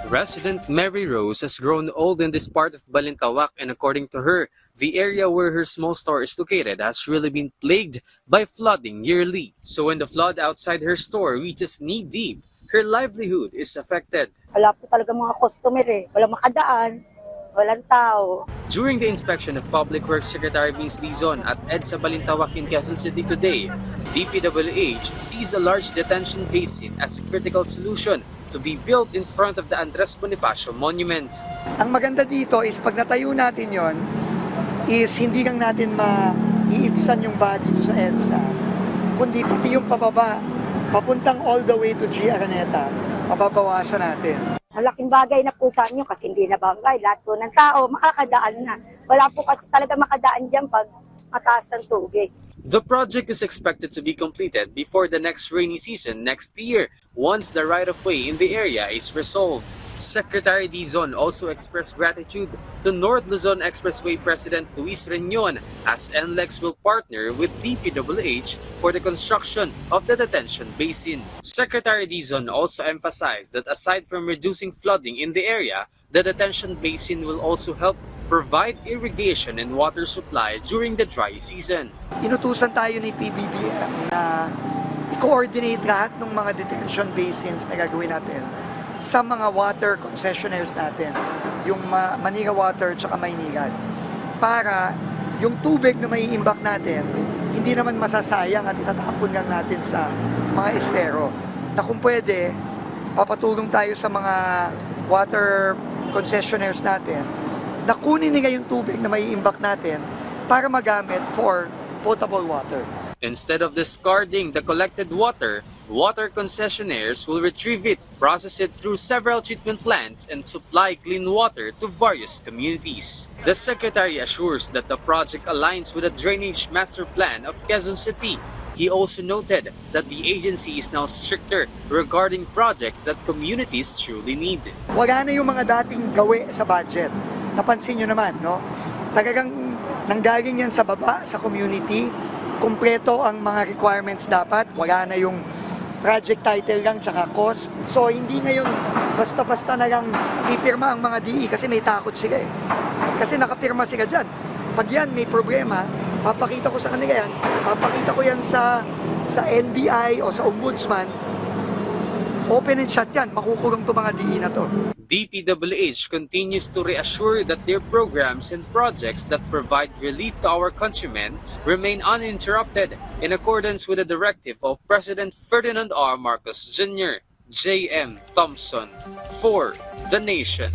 Resident Mary Rose has grown old in this part of Balintawak, and according to her, the area where her small store is located has really been plagued by flooding yearly. So when the flood outside her store reaches knee-deep, her livelihood is affected. Wala po talaga mga customer Walang makadaan, walang tao. During the inspection of Public Works Secretary Vince Dizon at EDSA Balintawak in Quezon City today, DPWH sees a large detention basin as a critical solution to be built in front of the Andres Bonifacio Monument. Ang maganda dito is pag natayo natin yon, is hindi lang natin maiibsan yung body dito sa EDSA, kundi pati yung pababa, papuntang all the way to G. Araneta, mababawasan natin. Malaking bagay na po sa inyo kasi hindi na bangay. Lahat po ng tao makakadaan na. Wala po kasi talaga makadaan dyan pag mataas ng tubig. The project is expected to be completed before the next rainy season next year once the right-of-way in the area is resolved. Secretary Dizon also expressed gratitude to North Luzon Expressway President Luis Reñon as NLEX will partner with DPWH for the construction of the detention basin. Secretary Dizon also emphasized that aside from reducing flooding in the area, the detention basin will also help provide irrigation and water supply during the dry season. Inutusan tayo ni PBBM na i-coordinate lahat ng mga detention basins na gagawin natin sa mga water concessionaires natin, yung Manila Water at Maynilad, para yung tubig na maiimbak natin, hindi naman masasayang at itatapon lang natin sa mga estero. Na kung pwede, papatulong tayo sa mga water concessionaires natin na kunin nila yung tubig na maiimbak natin para magamit for potable water. Instead of discarding the collected water, water concessionaires will retrieve it, process it through several treatment plants, and supply clean water to various communities. The Secretary assures that the project aligns with the Drainage Master Plan of Quezon City. He also noted that the agency is now stricter regarding projects that communities truly need. Wala na yung mga dating gawi sa budget. Napansin nyo naman, no? Talagang nanggaling yan sa baba, sa community. Kumpleto ang mga requirements dapat. Wala na yung project title lang tsaka cost. So hindi ngayon basta-basta na lang pipirma ang mga DE kasi may takot sila Kasi nakapirma sila dyan. Pag yan may problema, papakita ko sa kanila yan. Papakita ko yan sa NBI o sa Ombudsman. Open and shut yan. Makukulong to mga DE na to. DPWH continues to reassure that their programs and projects that provide relief to our countrymen remain uninterrupted in accordance with the directive of President Ferdinand R. Marcos Jr. J.M. Thompson for The Nation.